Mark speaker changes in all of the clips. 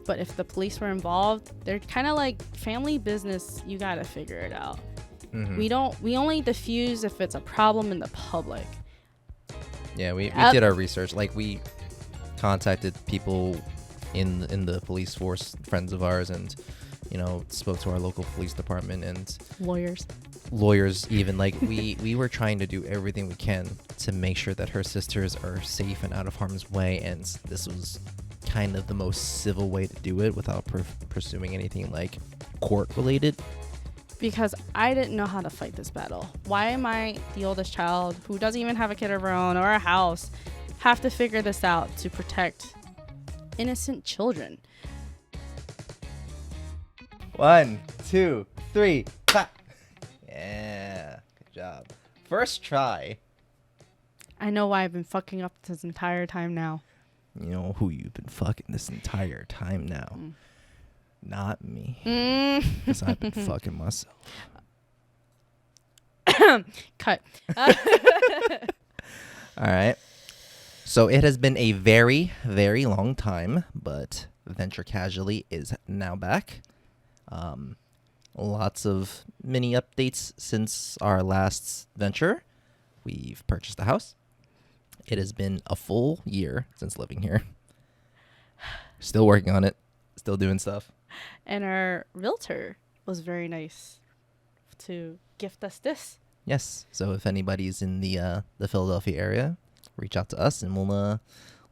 Speaker 1: But if the police were involved, they're kind of like family business. You got to figure it out.
Speaker 2: Mm-hmm.
Speaker 1: We only diffuse if it's a problem in the public.
Speaker 2: Yeah, we did our research. Like, we contacted people in the police force, friends of ours, and, you know, spoke to our local police department and lawyers even. Like, we were trying to do everything we can to make sure that her sisters are safe and out of harm's way, and this was kind of the most civil way to do it without pursuing anything like court related.
Speaker 1: Because I didn't know how to fight this battle. Why am I, the oldest child who doesn't even have a kid of her own or a house, have to figure this out to protect innocent children?
Speaker 2: 1, 2, 3, clap. Yeah, good job. First try.
Speaker 1: I know why I've been fucking up this entire time now.
Speaker 2: You know who you've been fucking this entire time now. Not me. Because I've been fucking myself.
Speaker 1: Cut.
Speaker 2: All right. So it has been a very, very long time, but Venture Casually is now back. Lots of mini updates since our last venture. We've purchased a house. It has been a full year since living here. Still working on it. Still doing stuff.
Speaker 1: And our realtor was very nice to gift us this.
Speaker 2: Yes. So if anybody's in the Philadelphia area, reach out to us and we'll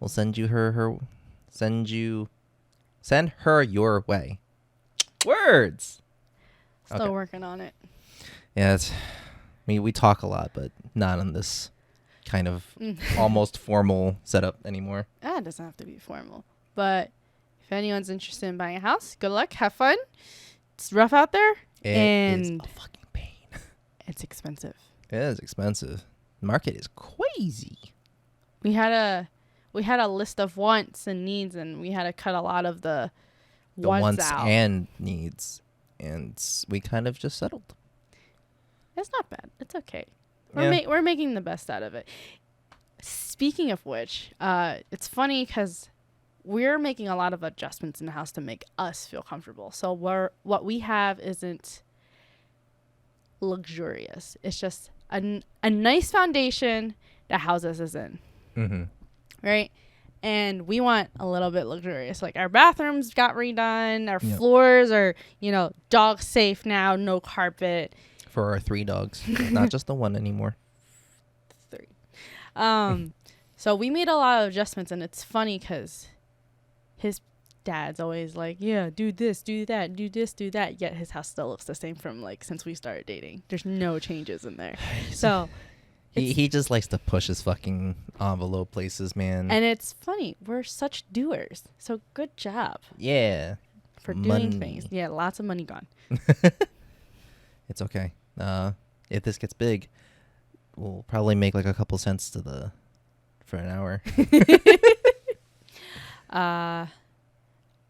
Speaker 2: send you send her your way. Words.
Speaker 1: Still working on it.
Speaker 2: Yeah, we talk a lot, but not on this kind of almost formal setup anymore.
Speaker 1: It doesn't have to be formal. But if anyone's interested in buying a house, good luck, have fun. It's rough out there.
Speaker 2: It is a fucking pain.
Speaker 1: It's expensive.
Speaker 2: It is expensive. The market is crazy.
Speaker 1: We had a list of wants and needs, and we had to cut a lot of the wants out.
Speaker 2: And needs, and we kind of just settled.
Speaker 1: It's not bad. It's okay.
Speaker 2: Yeah.
Speaker 1: We're making the best out of it. Speaking of which, it's funny because we're making a lot of adjustments in the house to make us feel comfortable. So what we have isn't luxurious. It's just a nice foundation that houses us in.
Speaker 2: Mm-hmm.
Speaker 1: Right? And we want a little bit luxurious. Like our bathrooms got redone. Our floors are, dog safe now. No carpet.
Speaker 2: For our 3 dogs. Not just the one anymore.
Speaker 1: 3. So we made a lot of adjustments, and it's funny because his dad's always like, yeah, do this, do that, do this, do that. Yet his house still looks the same from since we started dating. There's no changes in there. So
Speaker 2: he just likes to push his fucking envelope places, man.
Speaker 1: And it's funny. We're such doers. So good job.
Speaker 2: Yeah.
Speaker 1: For doing things. Yeah, lots of money gone.
Speaker 2: It's okay. If this gets big, we'll probably make a couple cents for an hour.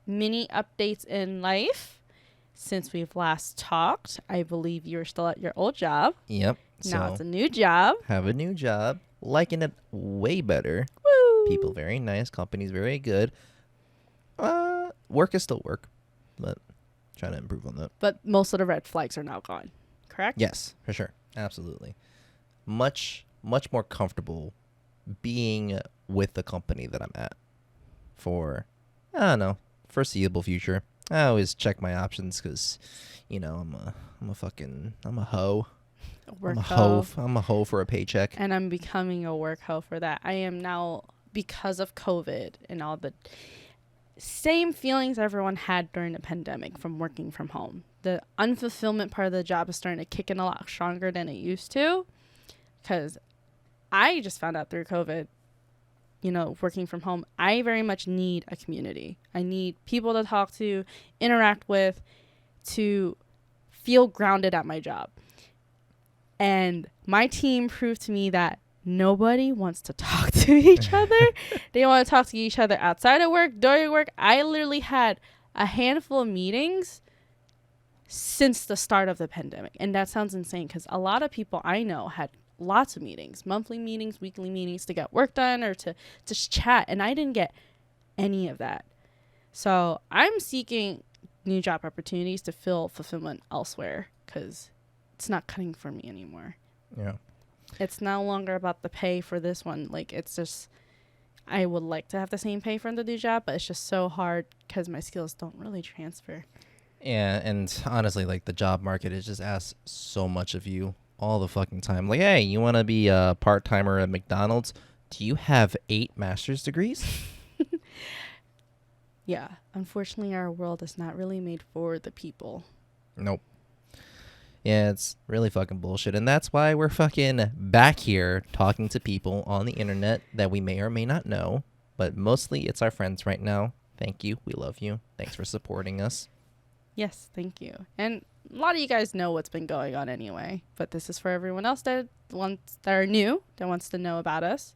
Speaker 1: Mini updates in life. Since we've last talked, I believe you're still at your old job.
Speaker 2: Yep.
Speaker 1: Now it's a new job.
Speaker 2: Have a new job. Liking it way better.
Speaker 1: Woo!
Speaker 2: People very nice. Company's very good. Work is still work, but trying to improve on that.
Speaker 1: But most of the red flags are now gone. Correct?
Speaker 2: Yes, for sure. Absolutely. Much more comfortable being with the company that I'm at for, I don't know, foreseeable future. I always check my options because, I'm a hoe. I'm a hoe for a paycheck.
Speaker 1: And I'm becoming a work hoe for that. I am now, because of COVID and all the same feelings everyone had during the pandemic from working from home. The unfulfillment part of the job is starting to kick in a lot stronger than it used to, because I just found out through COVID, working from home, I very much need a community. I need people to talk to, interact with, to feel grounded at my job. And my team proved to me that nobody wants to talk to each other. They want to talk to each other outside of work, during work. I literally had a handful of meetings since the start of the pandemic. And that sounds insane because a lot of people I know had lots of meetings, monthly meetings, weekly meetings to get work done or to just chat. And I didn't get any of that. So I'm seeking new job opportunities to fill fulfillment elsewhere because it's not cutting for me anymore.
Speaker 2: Yeah.
Speaker 1: It's no longer about the pay for this one. Like, it's just, I would like to have the same pay for the new job, but it's just so hard because my skills don't really transfer.
Speaker 2: Yeah, and honestly, like, the job market is just asks so much of you all the fucking time. Like, hey, you want to be a part-timer at McDonald's? Do you have 8 master's degrees?
Speaker 1: Yeah. Unfortunately, our world is not really made for the people.
Speaker 2: Nope. Yeah, it's really fucking bullshit. And that's why we're fucking back here talking to people on the internet that we may or may not know. But mostly it's our friends right now. Thank you. We love you. Thanks for supporting us.
Speaker 1: Yes, thank you. And a lot of you guys know what's been going on anyway. But this is for everyone else that are new, that wants to know about us.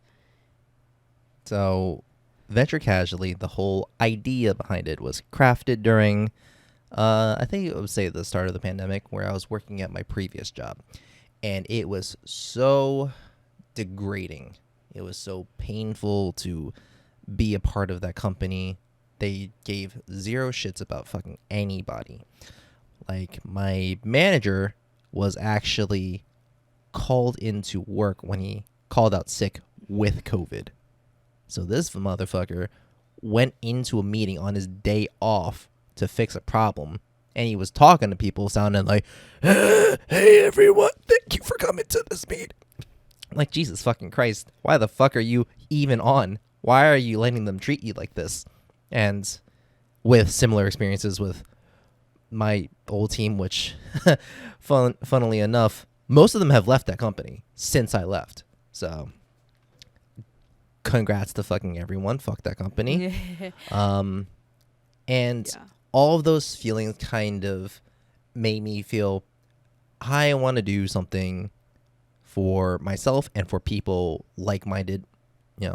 Speaker 2: So, Venture Casually, the whole idea behind it was crafted during... I think I would say the start of the pandemic, where I was working at my previous job, and it was so degrading. It was so painful to be a part of that company. They gave 0 shits about fucking anybody. Like, my manager was actually called into work when he called out sick with COVID. So this motherfucker went into a meeting on his day off to fix a problem, and he was talking to people sounding like, hey everyone, thank you for coming to this meeting. Like, Jesus fucking Christ, why the fuck are you even on? Why are you letting them treat you like this? And with similar experiences with my old team, which funnily enough, most of them have left that company since I left. So congrats to fucking everyone. Fuck that company. And yeah, all of those feelings kind of made me feel I want to do something for myself and for people like-minded,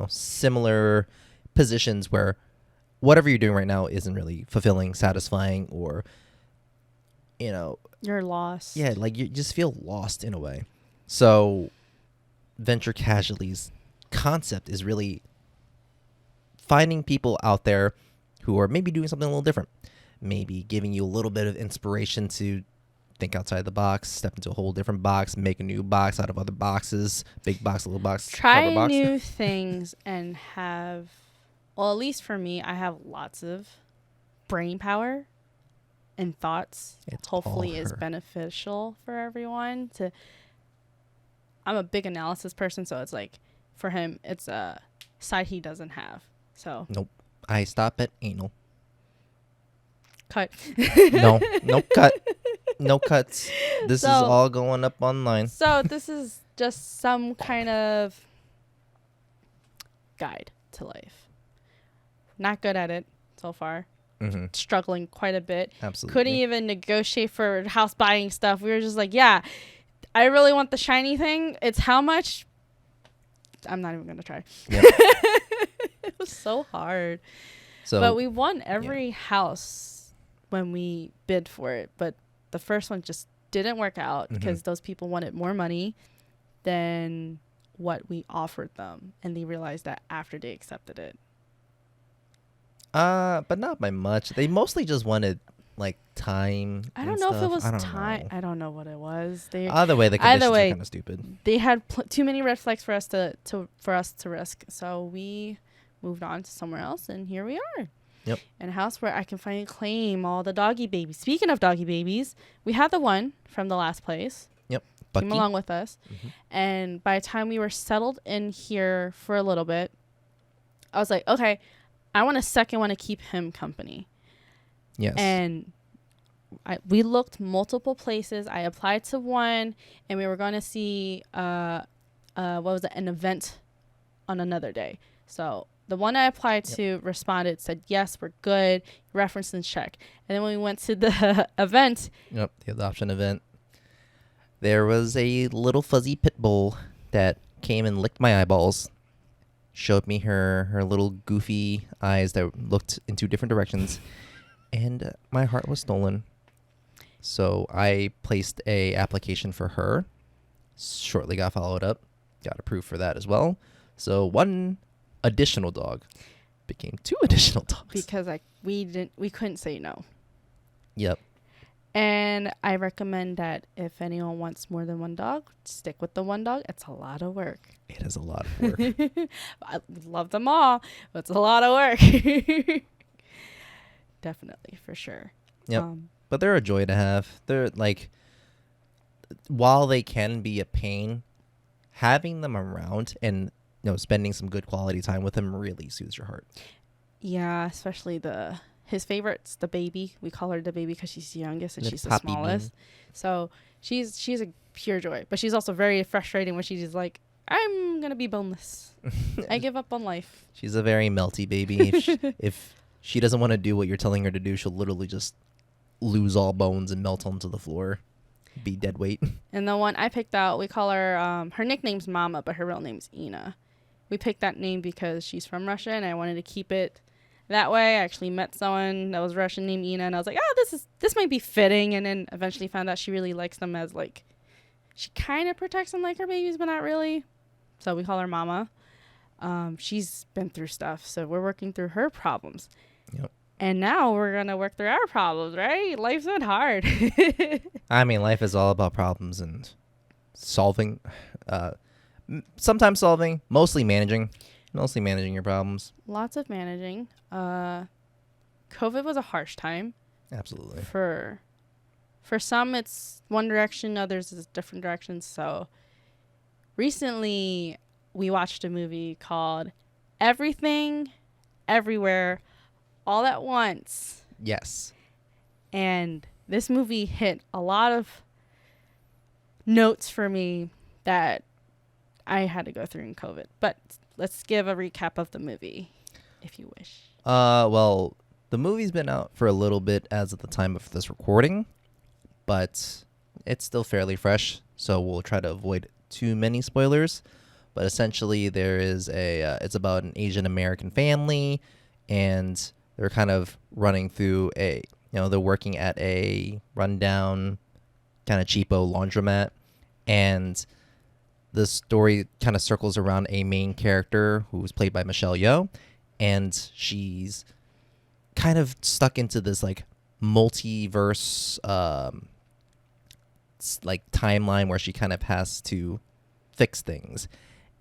Speaker 2: similar positions where whatever you're doing right now isn't really fulfilling, satisfying, or,
Speaker 1: you're lost.
Speaker 2: Yeah, like you just feel lost in a way. So Venture Casualty's concept is really finding people out there who are maybe doing something a little different, maybe giving you a little bit of inspiration to think outside the box, step into a whole different box, make a new box out of other boxes, big box, little box,
Speaker 1: try
Speaker 2: box.
Speaker 1: New things and have, well, at least for me, I have lots of brain power and thoughts.
Speaker 2: It's
Speaker 1: hopefully is beneficial for everyone. I'm a big analysis person, so it's like for him it's a side he doesn't have. So
Speaker 2: nope. I stop at anal.
Speaker 1: Cut.
Speaker 2: No cut. No cuts. This is all going up online.
Speaker 1: So this is just some kind of guide to life. Not good at it so far. Mm-hmm. Struggling quite a bit.
Speaker 2: Absolutely.
Speaker 1: Couldn't even negotiate for house buying stuff. We were just like, yeah, I really want the shiny thing. It's how much? I'm not even going to try. Yep. It was so hard. But we won every house when we bid for it. But the first one just didn't work out because those people wanted more money than what we offered them. And they realized that after they accepted it.
Speaker 2: But not by much. They mostly just wanted like time.
Speaker 1: I don't know if it was time. I don't know what it was.
Speaker 2: Either way, the conditions are kind of stupid.
Speaker 1: They had too many red flags for us to risk. So we moved on to somewhere else, and here we are.
Speaker 2: Yep.
Speaker 1: In a house where I can finally claim all the doggy babies. Speaking of doggy babies, we had the one from the last place.
Speaker 2: Yep.
Speaker 1: Bucky. Came along with us. Mm-hmm. And by the time we were settled in here for a little bit, I was like, okay, I want a second one to keep him company.
Speaker 2: Yes.
Speaker 1: And we looked multiple places. I applied to one, and we were going to see an event on another day. So the one I applied to responded, said, yes, we're good, reference and check. And then when we went to the event.
Speaker 2: Yep, the adoption event. There was a little fuzzy pit bull that came and licked my eyeballs. Showed me her little goofy eyes that looked in 2 different directions. And my heart was stolen. So I placed a application for her. Shortly got followed up. Got approved for that as well. So 1 additional dog. became 2 additional dogs.
Speaker 1: Because we couldn't say no.
Speaker 2: Yep.
Speaker 1: And I recommend that if anyone wants more than 1 dog, stick with the 1 dog. It's a lot of work.
Speaker 2: It is a lot of work.
Speaker 1: I love them all, but it's a lot of work. Definitely, for sure.
Speaker 2: Yep. But they're a joy to have. They're like, while they can be a pain, having them around and spending some good quality time with them really soothes your heart.
Speaker 1: Yeah, especially his favorite's the baby. We call her the baby because she's the youngest and she's the smallest. Bean. So she's a pure joy, but she's also very frustrating when she's like, I'm gonna be boneless. I give up on life.
Speaker 2: She's a very melty baby. If she doesn't want to do what you're telling her to do, she'll literally just lose all bones and melt onto the floor, be dead weight. And
Speaker 1: the one I picked out, we call her her nickname's Mama, but her real name's Ina. We picked that name because she's from Russia and I wanted to keep it that way. I actually met someone that was Russian named Ina, and I was like, this might be fitting. And then eventually found out she really likes them as like, she kind of protects them like her babies, but not really. So we call her Mama. She's been through stuff, so we're working through her problems.
Speaker 2: Yep.
Speaker 1: And now we're gonna work through our problems, right? Life's been hard.
Speaker 2: I mean, life is all about problems and solving. Sometimes solving, mostly managing your problems.
Speaker 1: Lots of managing. COVID was a harsh time.
Speaker 2: Absolutely.
Speaker 1: For some, it's one direction, others is different directions. So recently, we watched a movie called Everything, Everywhere, All at Once.
Speaker 2: Yes.
Speaker 1: And this movie hit a lot of notes for me that I had to go through in COVID. But let's give a recap of the movie, if you wish.
Speaker 2: Well, the movie's been out for a little bit as of the time of this recording, but it's still fairly fresh, so we'll try to avoid too many spoilers. But essentially, there is it's about an Asian American family, and they're kind of running through they're working at a rundown, kind of cheapo laundromat, and the story kind of circles around a main character who was played by Michelle Yeoh, and she's kind of stuck into this like multiverse like timeline where she kind of has to fix things.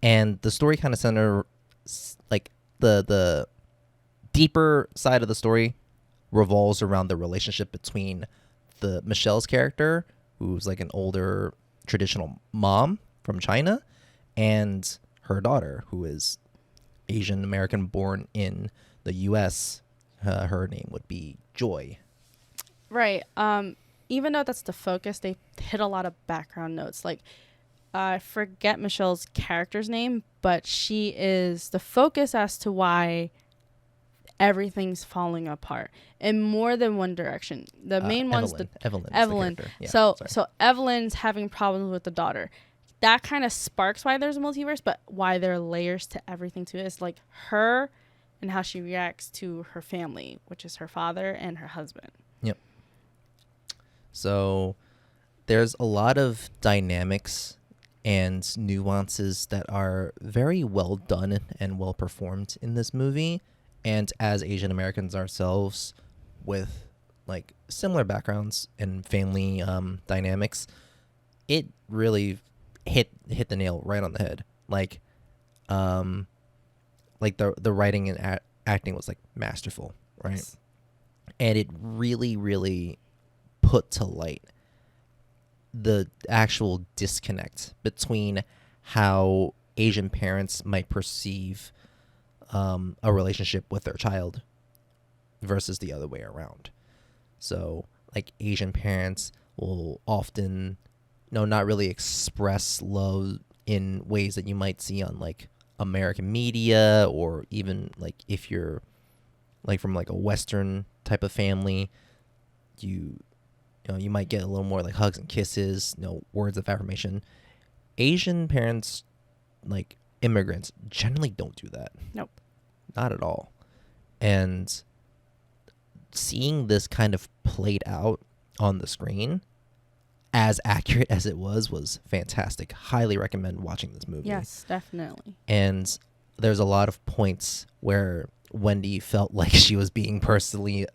Speaker 2: And the story kind of center, like the deeper side of the story revolves around the relationship between Michelle's character, who's like an older traditional mom from China, and her daughter, who is Asian American born in the U.S. Her name would be Joy.
Speaker 1: Right. Even though that's the focus, they hit a lot of background notes. Like, I forget Michelle's character's name, but she is the focus as to why everything's falling apart in more than one direction. The main one's Evelyn. Yeah, so Evelyn's having problems with the daughter. That kind of sparks why there's a multiverse, but why there are layers to everything too is like her and how she reacts to her family, which is her father and her husband.
Speaker 2: Yep. So there's a lot of dynamics and nuances that are very well done and well performed in this movie. And as Asian Americans ourselves with like similar backgrounds and family dynamics, it really hit the nail right on the head. Like the writing and acting was like masterful, right? Yes. And it really, really put to light the actual disconnect between how Asian parents might perceive a relationship with their child versus the other way around. So, like, Asian parents will often, not really express love in ways that you might see on, like, American media, or even, like, if you're, like, from, like, a Western type of family, you might get a little more, like, hugs and kisses, words of affirmation. Asian parents, like, immigrants, generally don't do that.
Speaker 1: Nope.
Speaker 2: Not at all. And seeing this kind of played out on the screen, as accurate as it was fantastic. Highly recommend watching this movie.
Speaker 1: Yes, definitely.
Speaker 2: And there's a lot of points where Wendy felt like she was being personally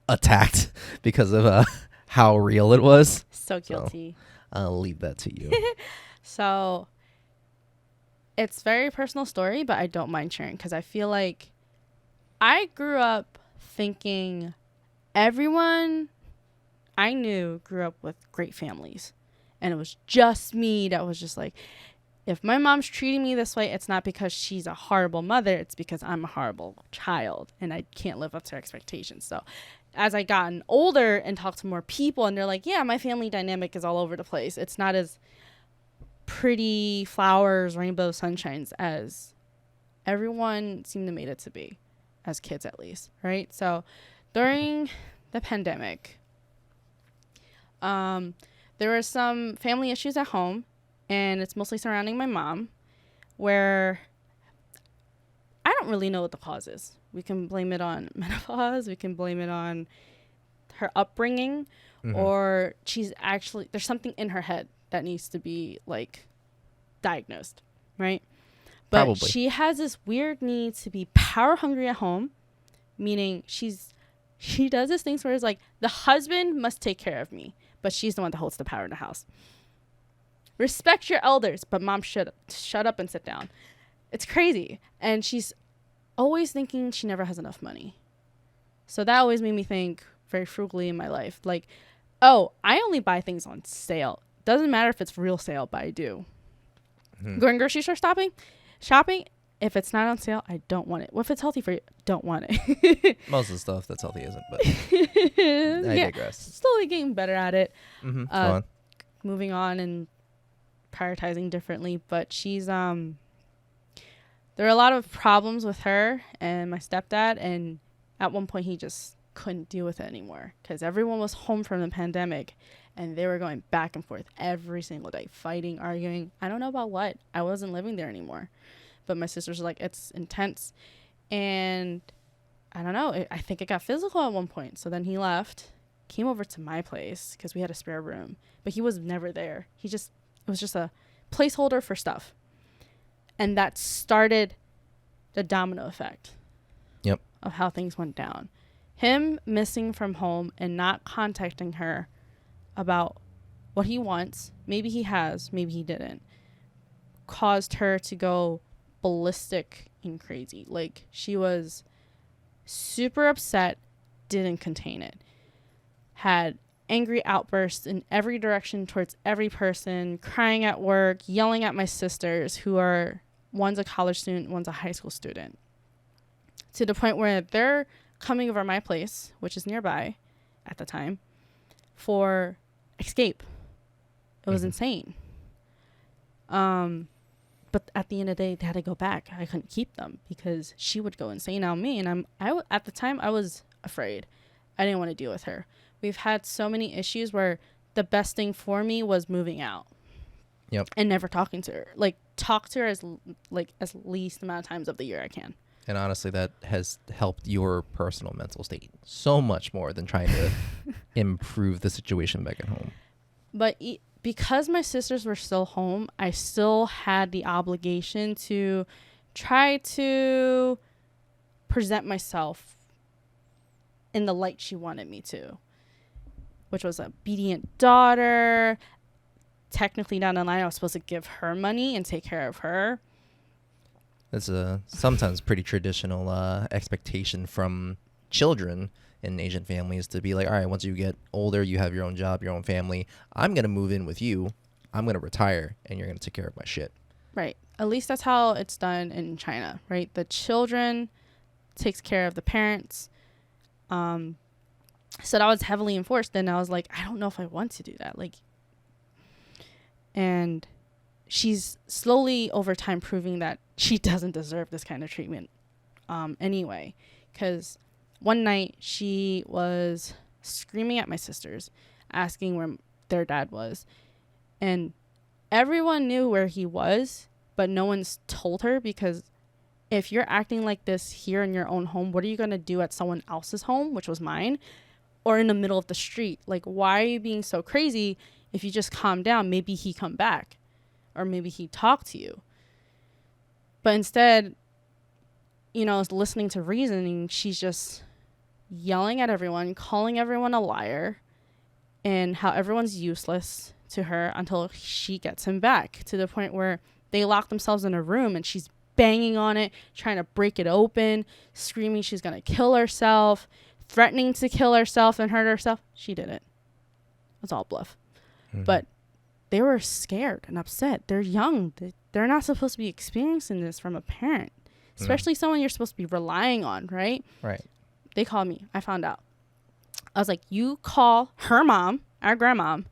Speaker 2: attacked because of how real it was.
Speaker 1: So guilty.
Speaker 2: So I'll leave that to you.
Speaker 1: So it's very personal story, but I don't mind sharing because I feel like I grew up thinking everyone I knew grew up with great families. And it was just me that was just like, if my mom's treating me this way, it's not because she's a horrible mother. It's because I'm a horrible child and I can't live up to her expectations. So as I gotten older and talked to more people, and they're like, yeah, my family dynamic is all over the place. It's not as pretty flowers, rainbow sunshines as everyone seemed to made it to be, as kids at least, right? So during the pandemic, there were some family issues at home, and it's mostly surrounding my mom, where I don't really know what the cause is. We can blame it on menopause, we can blame it on her upbringing, or there's something in her head that needs to be like diagnosed, right? But
Speaker 2: Probably.
Speaker 1: She has this weird need to be power hungry at home, meaning she does this thing where it's like the husband must take care of me, but she's the one that holds the power in the house. Respect your elders, but mom, shut up and sit down. It's crazy. And she's always thinking she never has enough money. So that always made me think very frugally in my life. Like, oh, I only buy things on sale. Doesn't matter if it's real sale, but I do. Going grocery store shopping, if it's not on sale, I don't want it. Well, if it's healthy for you, don't want it.
Speaker 2: Most of the stuff that's healthy isn't, but I digress.
Speaker 1: Slowly getting better at it.
Speaker 2: Go on.
Speaker 1: Moving on and prioritizing differently, but she's there are a lot of problems with her and my stepdad, and at one point he just couldn't deal with it anymore because everyone was home from the pandemic and they were going back and forth every single day, fighting, arguing. I don't know about what. I wasn't living there anymore, but my sisters were like, it's intense. And I don't know, I think it got physical at one point. So then he left, came over to my place because we had a spare room, but he was never there. It was just a placeholder for stuff. And that started the domino effect.
Speaker 2: Yep.
Speaker 1: Of how things went down. Him missing from home and not contacting her about what he wants, maybe he has, maybe he didn't, caused her to go ballistic and crazy. Like, she was super upset, didn't contain it. Had angry outbursts in every direction towards every person, crying at work, yelling at my sisters, who are, one's a college student, one's a high school student, to the point where they're coming over my place, which is nearby at the time, for escape. It was insane. But at the end of the day, they had to go back. I couldn't keep them because she would go insane on me, and at the time I was afraid. I didn't want to deal with her. We've had so many issues where the best thing for me was moving out.
Speaker 2: Yep.
Speaker 1: And never talking to her. Like, talk to her as least amount of times of the year I can.
Speaker 2: And honestly, that has helped your personal mental state so much more than trying to improve the situation back at home.
Speaker 1: But because my sisters were still home, I still had the obligation to try to present myself in the light she wanted me to, which was an obedient daughter. Technically down the line, I was supposed to give her money and take care of her.
Speaker 2: That's a sometimes pretty traditional expectation from children in Asian families to be like, all right, once you get older, you have your own job, your own family. I'm going to move in with you. I'm going to retire, and you're going to take care of my shit.
Speaker 1: Right. At least that's how it's done in China, right? The children takes care of the parents. So that was heavily enforced. And I was like, I don't know if I want to do that. And she's slowly over time proving that she doesn't deserve this kind of treatment anyway. Because one night she was screaming at my sisters, asking where their dad was. And everyone knew where he was, but no one's told her, because if you're acting like this here in your own home, what are you going to do at someone else's home, which was mine, or in the middle of the street? Like, why are you being so crazy? If you just calm down, maybe he come back, or maybe he talk to you. But instead, listening to reasoning, she's just yelling at everyone, calling everyone a liar, and how everyone's useless to her until she gets him back, to the point where they lock themselves in a room and she's banging on it, trying to break it open, screaming she's going to kill herself, threatening to kill herself and hurt herself. She didn't. It's all bluff.
Speaker 2: Mm-hmm.
Speaker 1: But they were scared and upset. They're young. They're not supposed to be experiencing this from a parent, especially someone you're supposed to be relying on, right?
Speaker 2: Right.
Speaker 1: They called me. I found out. I was like, you call her mom, our grandmom,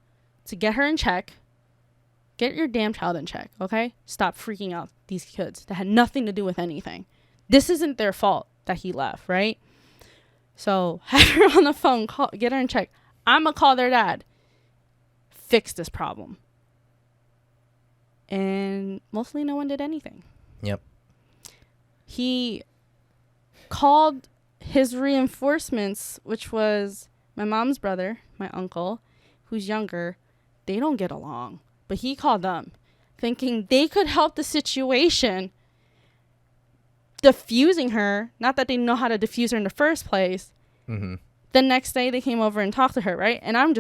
Speaker 1: to get her in check. Get your damn child in check, okay? Stop freaking out these kids that had nothing to do with anything. This isn't their fault that he left, right? So have her on the phone, get her in check. I'm going to call their dad. Fix this problem. And mostly no one did anything.
Speaker 2: Yep.
Speaker 1: He called his reinforcements, which was my mom's brother, my uncle, who's younger. They don't get along. But he called them, thinking they could help the situation, diffusing her. Not that they know how to diffuse her in the first place.
Speaker 2: Mm-hmm.
Speaker 1: The next day, they came over and talked to her, right? And I'm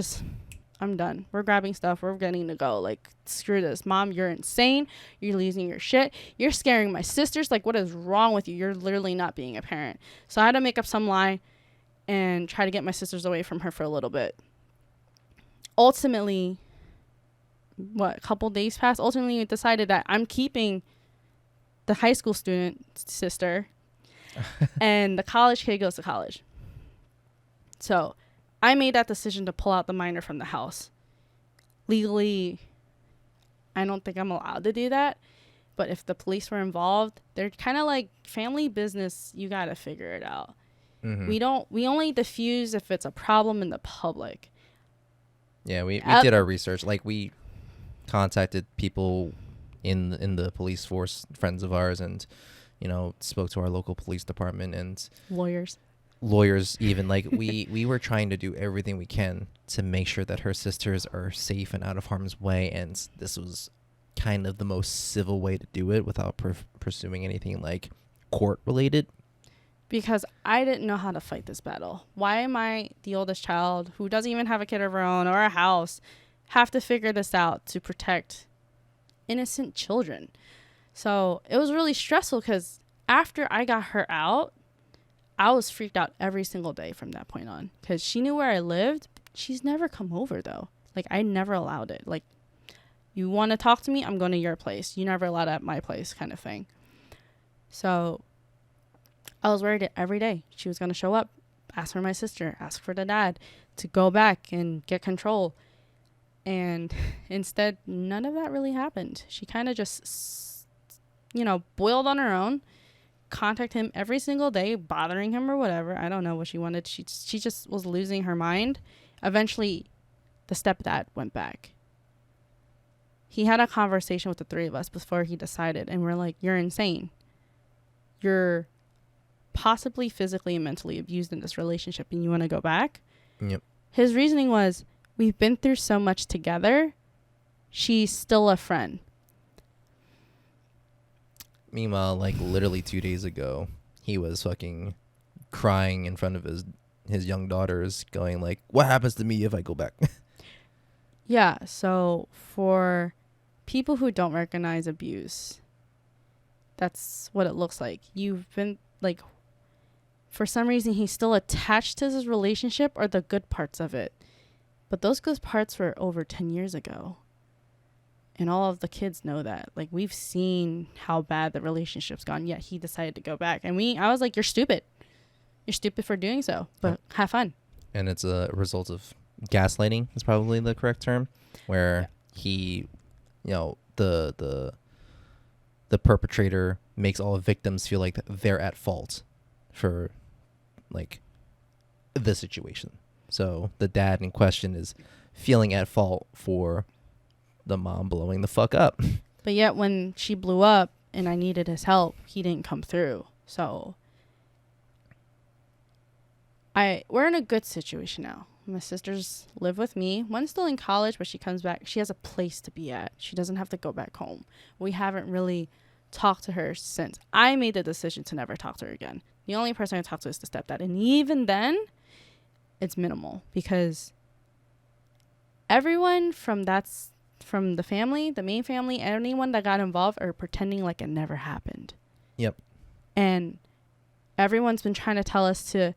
Speaker 1: done. We're grabbing stuff. We're getting to go. Like, screw this. Mom, you're insane. You're losing your shit. You're scaring my sisters. Like, what is wrong with you? You're literally not being a parent. So I had to make up some lie and try to get my sisters away from her for a little bit. Ultimately, a couple days passed. Ultimately, we decided that I'm keeping the high school student sister and the college kid goes to college. So I made that decision to pull out the minor from the house. Legally, I don't think I'm allowed to do that. But if the police were involved, they're kind of like family business. You got to figure it out. Mm-hmm. We only diffuse if it's a problem in the public.
Speaker 2: Yeah, we did our research. Like, we contacted people in the police force, friends of ours, and spoke to our local police department and lawyers even. Like, we were trying to do everything we can to make sure that her sisters are safe and out of harm's way, and this was kind of the most civil way to do it without pursuing anything like court related.
Speaker 1: Because I didn't know how to fight this battle. Why am I, the oldest child who doesn't even have a kid of her own or a house, have to figure this out to protect innocent children? So it was really stressful because after I got her out, I was freaked out every single day from that point on because she knew where I lived. She's never come over, though. Like, I never allowed it. Like, you want to talk to me? I'm going to your place. You never allowed at my place, kind of thing. So I was worried every day she was going to show up, ask for my sister, ask for the dad to go back and get control. And instead, none of that really happened. She kind of just, boiled on her own, contact him every single day, bothering him or whatever. I don't know what she wanted. She just was losing her mind. Eventually, the stepdad went back. He had a conversation with the three of us before he decided, and we're like, you're insane. You're possibly physically and mentally abused in this relationship, and you want to go back?
Speaker 2: Yep.
Speaker 1: His reasoning was, we've been through so much together. She's still a friend.
Speaker 2: Meanwhile, like, literally 2 days ago, he was fucking crying in front of his young daughters, going like, what happens to me if I go back?
Speaker 1: Yeah, so for people who don't recognize abuse, that's what it looks like. You've been, like, for some reason, he's still attached to his relationship or the good parts of it. But those good parts were over 10 years ago. And all of the kids know that. Like, we've seen how bad the relationship's gone, yet he decided to go back. And I was like, you're stupid. You're stupid for doing so, but have fun.
Speaker 2: And it's a result of gaslighting is probably the correct term, where he, the perpetrator makes all victims feel like they're at fault for, like, the situation. So the dad in question is feeling at fault for the mom blowing the fuck up.
Speaker 1: But yet when she blew up and I needed his help, he didn't come through. So we're in a good situation now. My sisters live with me. One's still in college, but she comes back. She has a place to be at. She doesn't have to go back home. We haven't really talked to her since. I made the decision to never talk to her again. The only person I talk to is the stepdad. And even then, it's minimal because everyone from the family, the main family, anyone that got involved are pretending like it never happened.
Speaker 2: Yep.
Speaker 1: And everyone's been trying to tell us to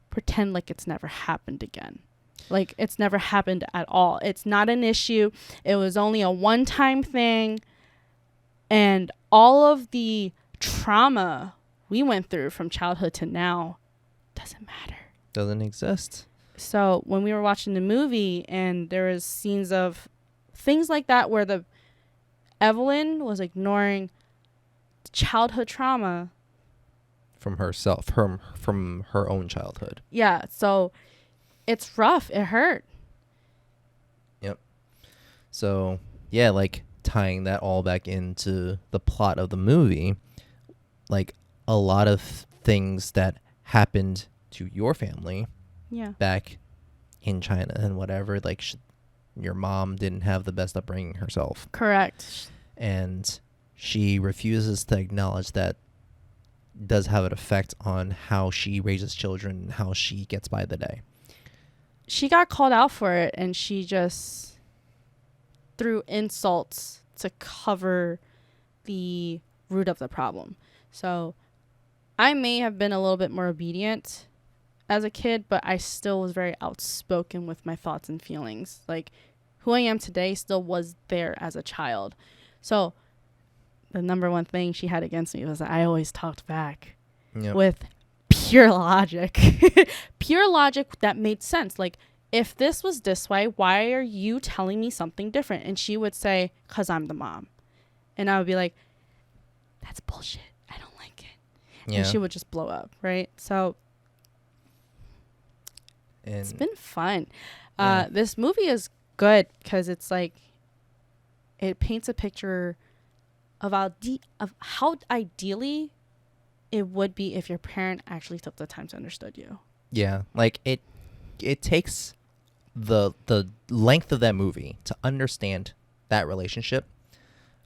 Speaker 1: pretend like it's never happened again. Like it's never happened at all. It's not an issue. It was only a one-time thing. And all of the trauma we went through from childhood to now doesn't matter.
Speaker 2: Doesn't exist.
Speaker 1: So when we were watching the movie and there was scenes of things like that where the Evelyn was ignoring childhood trauma
Speaker 2: From herself, from her own childhood.
Speaker 1: Yeah, so it's rough. It hurt.
Speaker 2: Yep. So, yeah, like tying that all back into the plot of the movie, like a lot of things that happened to your family back in China and whatever, like your mom didn't have the best upbringing herself.
Speaker 1: Correct.
Speaker 2: And she refuses to acknowledge that does have an effect on how she raises children and how she gets by the day.
Speaker 1: She got called out for it and she just threw insults to cover the root of the problem. So I may have been a little bit more obedient as a kid, but I still was very outspoken with my thoughts and feelings. Like who I am today still was there as a child. So the number one thing she had against me was that I always talked back with pure logic. Pure logic that made sense. Like, if this was this way, why are you telling me something different? And she would say, 'cause I'm the mom. And I would be like, that's bullshit. I don't like it. Yeah. And she would just blow up, right? So it's been fun. This movie is good because it's like, it paints a picture of how ideally it would be if your parent actually took the time to understand you. Yeah,
Speaker 2: like it takes the length of that movie to understand that relationship,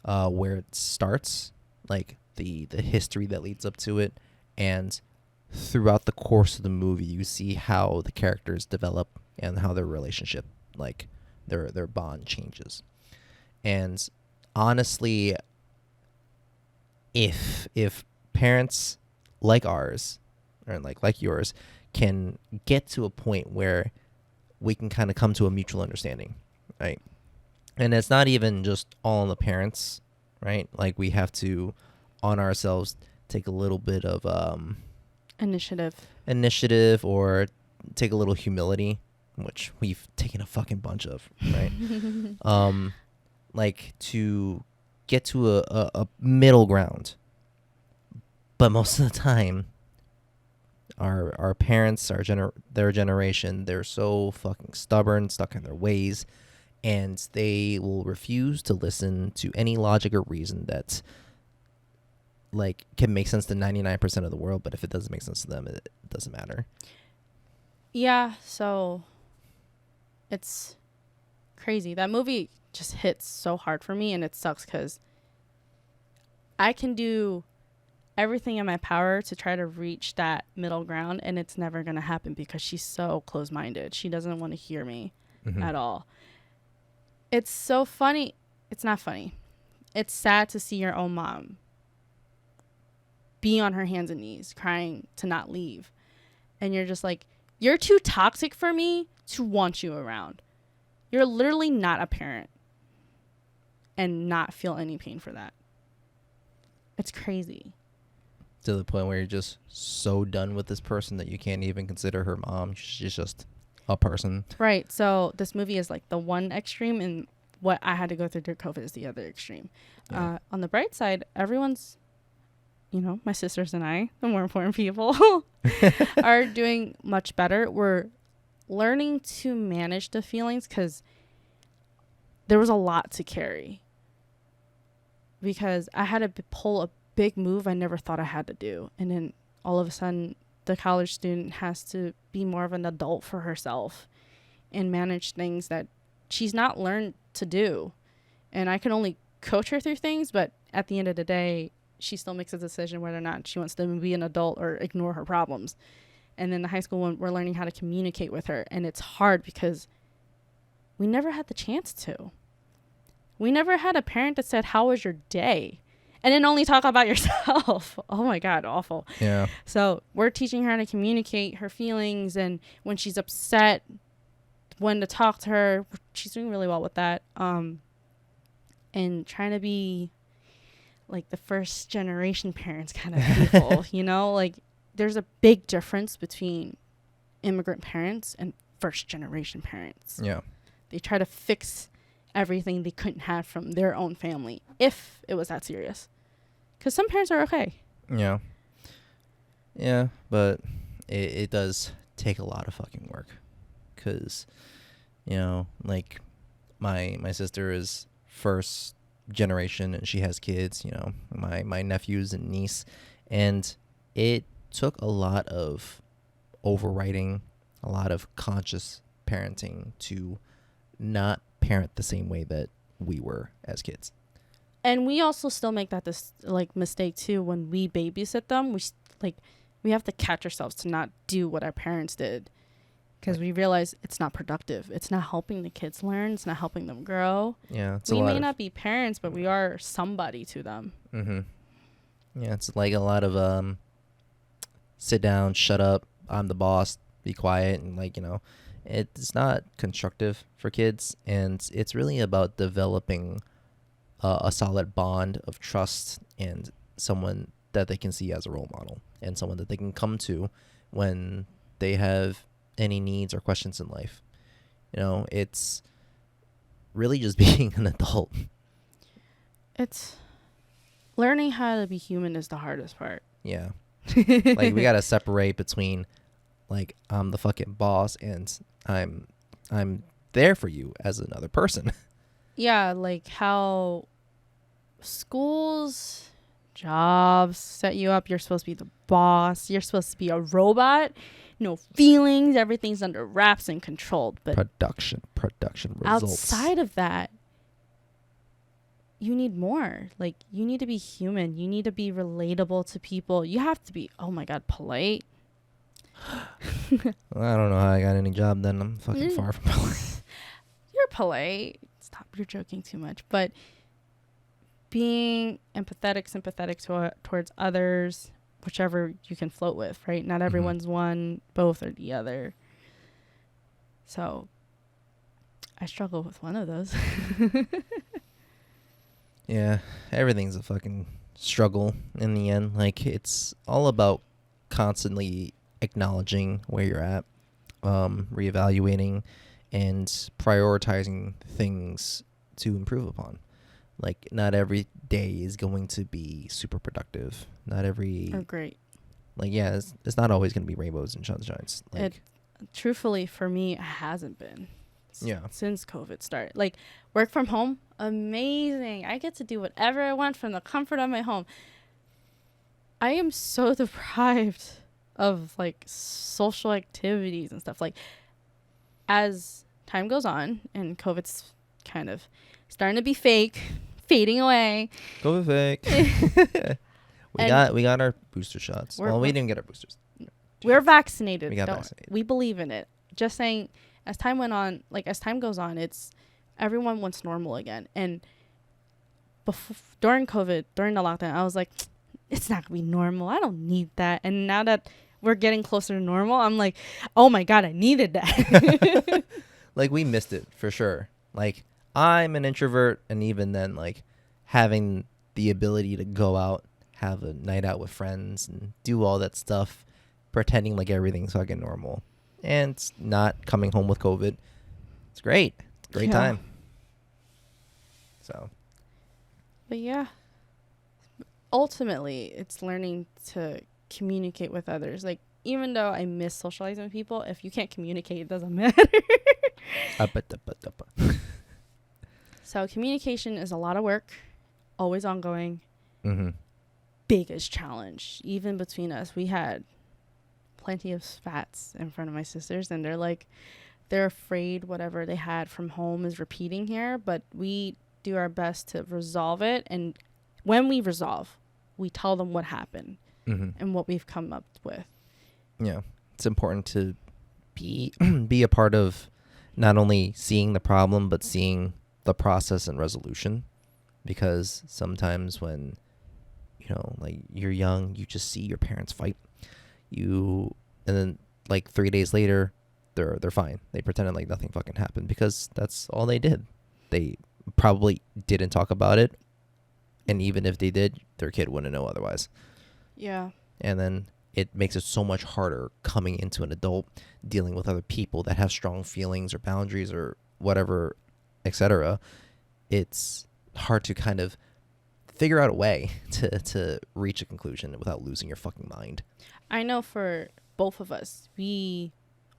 Speaker 2: where it starts, like the history that leads up to it, and throughout the course of the movie, you see how the characters develop and how their relationship, like their bond changes. And honestly, if parents like ours or like yours can get to a point where we can kind of come to a mutual understanding, right? And it's not even just all on the parents, right? Like we have to on ourselves take a little bit of initiative or take a little humility, which we've taken a fucking bunch of, right? Like to get to a middle ground. But most of the time, our parents, their generation, they're so fucking stubborn, stuck in their ways, and they will refuse to listen to any logic or reason that like can make sense to 99% of the world, but if it doesn't make sense to them, it doesn't matter.
Speaker 1: Yeah, so it's crazy. That movie just hits so hard for me, and it sucks because I can do everything in my power to try to reach that middle ground, and it's never going to happen because she's so close-minded. She doesn't want to hear me at all. It's so funny. It's not funny. It's sad to see your own mom be on her hands and knees crying to not leave. And you're just like, you're too toxic for me to want you around. You're literally not a parent and not feel any pain for that. It's crazy.
Speaker 2: To the point where you're just so done with this person that you can't even consider her mom. She's just a person.
Speaker 1: Right. So this movie is like the one extreme, and what I had to go through COVID is the other extreme. Yeah. On the bright side, everyone's, my sisters and I, the more important people, are doing much better. We're learning to manage the feelings because there was a lot to carry. Because I had to pull a big move I never thought I had to do. And then all of a sudden, the college student has to be more of an adult for herself and manage things that she's not learned to do. And I can only coach her through things, but at the end of the day, she still makes a decision whether or not she wants to be an adult or ignore her problems. And then the high school one, we're learning how to communicate with her. And it's hard because we never had the chance to. We never had a parent that said, how was your day? And then only talk about yourself. Oh my God, awful.
Speaker 2: Yeah.
Speaker 1: So we're teaching her how to communicate her feelings, and when she's upset, when to talk to her. She's doing really well with that. And trying to be like the first generation parents kind of people, you know, like there's a big difference between immigrant parents and first generation parents.
Speaker 2: Yeah.
Speaker 1: They try to fix everything they couldn't have from their own family if it was that serious, because some parents are okay.
Speaker 2: Yeah, but it does take a lot of fucking work, because you know, like my sister is first generation and she has kids, you know, my nephews and niece, and it took a lot of overwriting, a lot of conscious parenting to not parent the same way that we were as kids.
Speaker 1: And we also still make that mistake too when we babysit them. We have to catch ourselves to not do what our parents did, because we realize it's not productive. It's not helping the kids learn. It's not helping them grow.
Speaker 2: Yeah,
Speaker 1: we may not be parents, but we are somebody to them.
Speaker 2: Yeah, it's like a lot of sit down, shut up, I'm the boss, be quiet, and like, you know, it's not constructive for kids, and it's really about developing a solid bond of trust and someone that they can see as a role model and someone that they can come to when they have any needs or questions in life. You know, it's really just being an adult.
Speaker 1: It's learning how to be human is the hardest part.
Speaker 2: Yeah. Like, we got to separate between, like, I'm the fucking boss and I'm there for you as another person.
Speaker 1: Yeah, like how schools, jobs set you up. You're supposed to be the boss. You're supposed to be a robot. No feelings. Everything's under wraps and controlled. But
Speaker 2: production results.
Speaker 1: Outside of that, you need more. Like, you need to be human. You need to be relatable to people. You have to be, oh my God, polite.
Speaker 2: Well, I don't know how I got any job then. I'm fucking far from polite.
Speaker 1: You're polite. Stop, you're joking too much. But being sympathetic towards others, whichever you can float with, right? Not everyone's one, both, or the other. So I struggle with one of those.
Speaker 2: Yeah, everything's a fucking struggle in the end. Like, it's all about constantly acknowledging where you're at, reevaluating, and prioritizing things to improve upon. Like, not every day is going to be super productive. Not every...
Speaker 1: Or great.
Speaker 2: Like, yeah, it's not always going to be rainbows and sunshines. Like,
Speaker 1: truthfully, for me, it hasn't been.
Speaker 2: Yeah.
Speaker 1: Since COVID started. Like, work from home, amazing. I get to do whatever I want from the comfort of my home. I am so deprived of, like, social activities and stuff. Like, as time goes on and COVID's kind of starting to be fading away.
Speaker 2: COVID fake. we got our booster shots. Well, we didn't get our boosters.
Speaker 1: We're vaccinated.
Speaker 2: We got vaccinated.
Speaker 1: We believe in it. Just saying, as time went on, like, as time goes on, it's everyone wants normal again. And during COVID, during the lockdown, I was like, it's not gonna be normal. I don't need that. And now that we're getting closer to normal, I'm like, oh my God, I needed that.
Speaker 2: Like, we missed it for sure. Like, I'm an introvert, and even then, like, having the ability to go out, have a night out with friends, and do all that stuff, pretending like everything's fucking normal, and not coming home with COVID. It's great. It's a great time. So.
Speaker 1: But yeah, ultimately, it's learning to communicate with others. Like, even though I miss socializing with people, if you can't communicate, it doesn't matter. So communication is a lot of work, always ongoing. Biggest challenge, even between us. We had plenty of spats in front of my sisters, and they're afraid whatever they had from home is repeating here, but we do our best to resolve it and when we resolve, we tell them what happened
Speaker 2: Mm-hmm.
Speaker 1: and what we've come up with.
Speaker 2: Yeah, it's important to be be a part of not only seeing the problem but seeing the process and resolution, because sometimes when like you're young, you just see your parents fight, and then like 3 days later they're fine. They pretended like nothing fucking happened because that's all they did. They probably didn't talk about it, and even if they did, their kid wouldn't know otherwise.
Speaker 1: Yeah.
Speaker 2: And then it makes it so much harder coming into an adult, dealing with other people that have strong feelings or boundaries or whatever, etc. It's hard to kind of figure out a way to reach a conclusion without losing your fucking mind.
Speaker 1: I know for both of us, when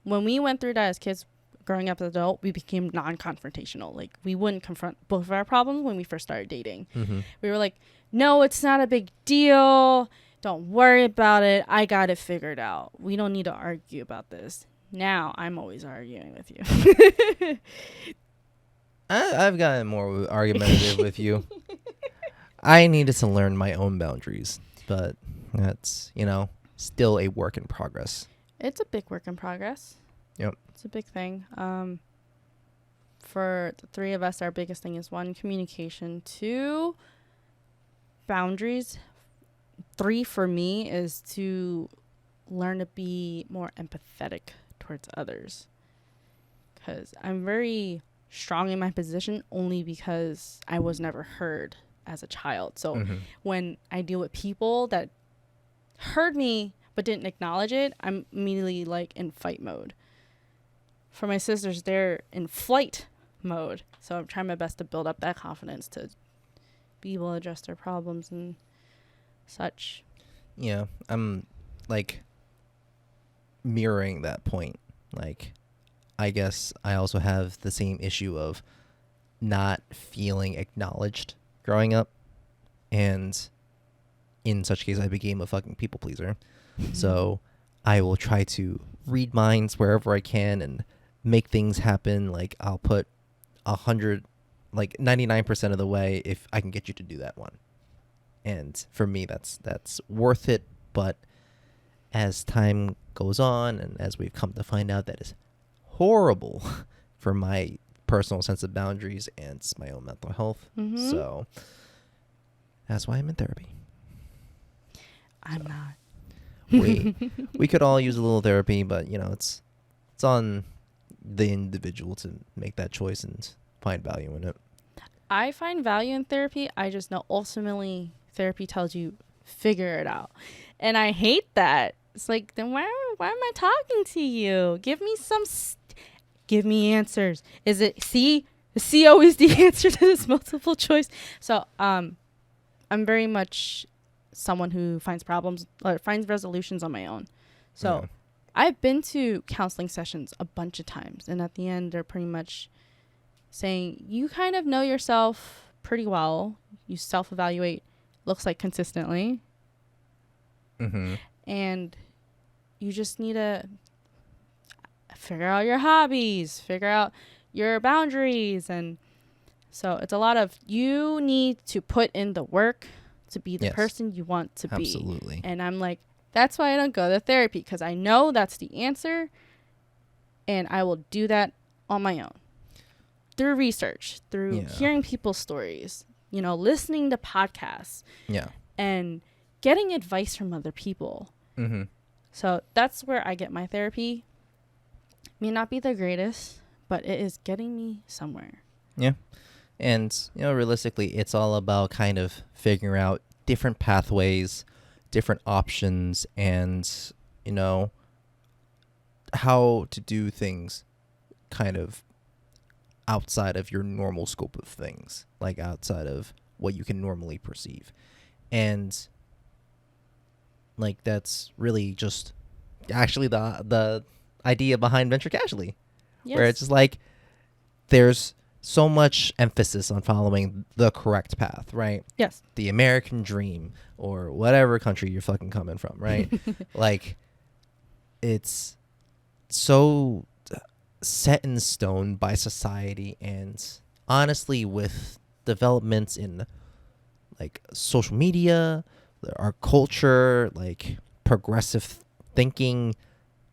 Speaker 1: we went through that as kids, growing up as an adult, we became non-confrontational. Like, we wouldn't confront both of our problems when we first started dating.
Speaker 2: Mm-hmm.
Speaker 1: We were like, no, it's not a big deal. Don't worry about it. I got it figured out. We don't need to argue about this. Now I'm always arguing with you.
Speaker 2: I've gotten more argumentative with you. I needed to learn my own boundaries, but that's, still a work in progress.
Speaker 1: It's a big work in progress.
Speaker 2: Yep.
Speaker 1: It's a big thing. For the three of us, our biggest thing is 1, communication. 2, boundaries. 3 for me is to learn to be more empathetic towards others. Because I'm very strong in my position only because I was never heard as a child. So when I deal with people that heard me but didn't acknowledge it, I'm immediately like in fight mode. For my sisters, they're in flight mode. So I'm trying my best to build up that confidence to be able to address their problems and such.
Speaker 2: Yeah, I'm like mirroring that point. Like, I guess I also have the same issue of not feeling acknowledged growing up, and in such case I became a fucking people pleaser. So I will try to read minds wherever I can and make things happen. Like, I'll put 100, like 99% of the way if I can get you to do that one. And for me, that's worth it. But as time goes on, and as we've come to find out, that is horrible for my personal sense of boundaries and my own mental health.
Speaker 1: Mm-hmm.
Speaker 2: So that's why I'm in therapy.
Speaker 1: I'm not.
Speaker 2: We could all use a little therapy, but it's on the individual to make that choice and find value in it.
Speaker 1: I find value in therapy. I just know ultimately therapy tells you figure it out. And I hate that. It's like, then why am I talking to you? Give me give me answers. Is it C? Is C always the answer to this multiple choice? So I'm very much someone who finds problems or finds resolutions on my own. So I've been to counseling sessions a bunch of times, and at the end they're pretty much saying you kind of know yourself pretty well. You self-evaluate, looks like consistently.
Speaker 2: Mm-hmm.
Speaker 1: And you just need to figure out your hobbies, figure out your boundaries. And so it's a lot of, you need to put in the work to be the person you want to be.
Speaker 2: Absolutely.
Speaker 1: And I'm like, that's why I don't go to therapy, because I know that's the answer, and I will do that on my own. Through research, through hearing people's stories, listening to podcasts.
Speaker 2: Yeah.
Speaker 1: And getting advice from other people.
Speaker 2: Mm-hmm.
Speaker 1: So that's where I get my therapy. May not be the greatest, but it is getting me somewhere.
Speaker 2: Yeah. And, realistically, it's all about kind of figuring out different pathways, different options, and, how to do things kind of outside of your normal scope of things, like outside of what you can normally perceive. And like, that's really just actually the idea behind Venture Casually. Yes. Where it's just like, there's so much emphasis on following the correct path, right?
Speaker 1: Yes.
Speaker 2: The American dream, or whatever country you're fucking coming from, right? Like, it's so set in stone by society, and honestly, with developments in like social media, our culture, like progressive thinking,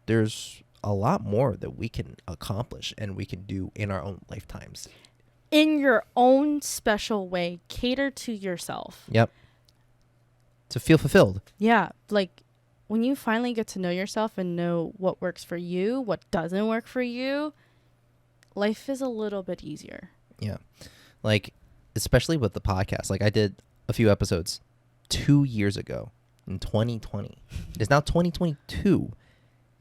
Speaker 2: there's a lot more that we can accomplish and we can do in our own lifetimes.
Speaker 1: In your own special way, cater to yourself.
Speaker 2: Yep. To feel fulfilled.
Speaker 1: Yeah. Like when you finally get to know yourself and know what works for you, what doesn't work for you, life is a little bit easier.
Speaker 2: Yeah. Like, especially with the podcast. Like, I did a few episodes 2 years ago in 2020. It's now 2022,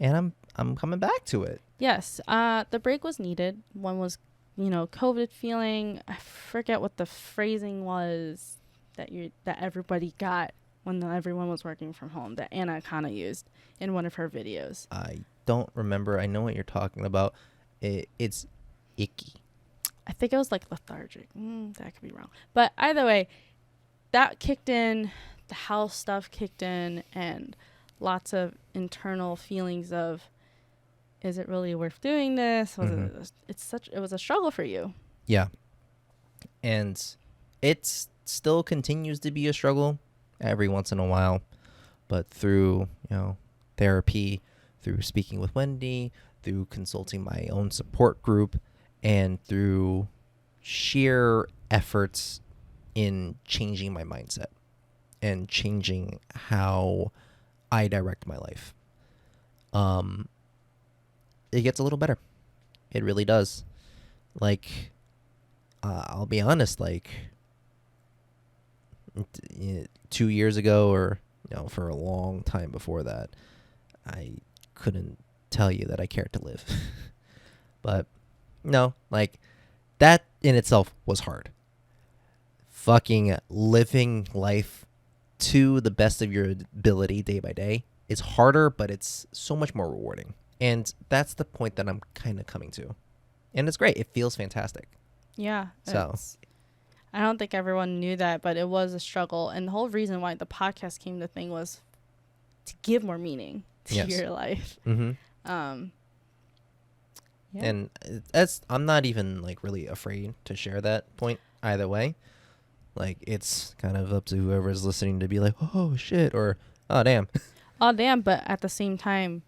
Speaker 2: and I'm coming back to it.
Speaker 1: Yes. The break was needed. One was, COVID feeling. I forget what the phrasing was that everybody got when everyone was working from home that Anna kind of used in one of her videos.
Speaker 2: I don't remember. I know what you're talking about. It's icky.
Speaker 1: I think it was like lethargic. That could be wrong. But either way, that kicked in. The house stuff kicked in, and lots of internal feelings of, is it really worth doing this? It was a struggle for you.
Speaker 2: Yeah. And it still continues to be a struggle every once in a while, but through, therapy, through speaking with Wendy, through consulting my own support group, and through sheer efforts in changing my mindset and changing how I direct my life, it gets a little better. It really does. Like, I'll be honest, like 2 years ago, or for a long time before that, I couldn't tell you that I cared to live. But no, like, that in itself was hard. Fucking living life to the best of your ability day by day is harder, but it's so much more rewarding. And that's the point that I'm kind of coming to. And it's great. It feels fantastic.
Speaker 1: Yeah.
Speaker 2: So
Speaker 1: I don't think everyone knew that, but it was a struggle. And the whole reason why the podcast came to thing was to give more meaning to your life.
Speaker 2: Mm-hmm.
Speaker 1: Yeah.
Speaker 2: And I'm not even like really afraid to share that point either way. Like, it's kind of up to whoever's listening to be like, oh shit, or oh damn.
Speaker 1: Oh damn, but at the same time,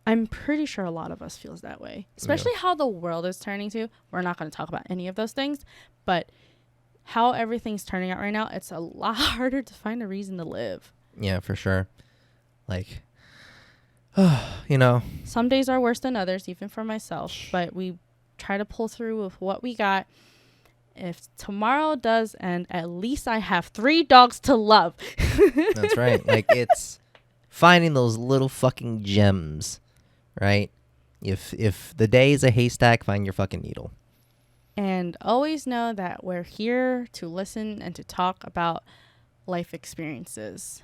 Speaker 1: I'm pretty sure a lot of us feels that way. Especially how the world is turning to. We're not going to talk about any of those things, but how everything's turning out right now, it's a lot harder to find a reason to live.
Speaker 2: Yeah, for sure. Like,
Speaker 1: some days are worse than others, even for myself, but we try to pull through with what we got. If tomorrow does end, at least I have 3 dogs to love.
Speaker 2: That's right. Like, it's finding those little fucking gems, right? If the day is a haystack, find your fucking needle.
Speaker 1: And always know that we're here to listen and to talk about life experiences.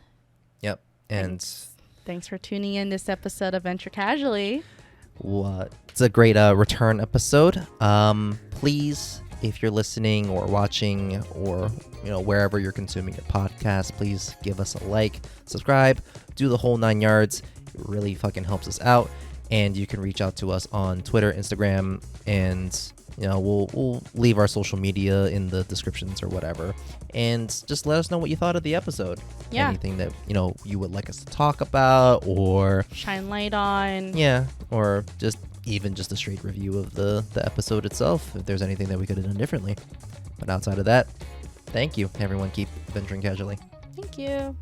Speaker 2: Yep. And
Speaker 1: thanks for tuning in this episode of Venture Casually.
Speaker 2: It's a great return episode. Please, if you're listening or watching or wherever you're consuming your podcast, please give us a like, subscribe, do the whole 9 yards. It really fucking helps us out. And you can reach out to us on Twitter, Instagram, and we'll leave our social media in the descriptions or whatever. And just let us know what you thought of the episode.
Speaker 1: Yeah.
Speaker 2: Anything that you would like us to talk about or
Speaker 1: shine light on.
Speaker 2: Yeah. Or just a straight review of the episode itself, if there's anything that we could have done differently. But outside of that, thank you, everyone. Keep venturing casually.
Speaker 1: Thank you.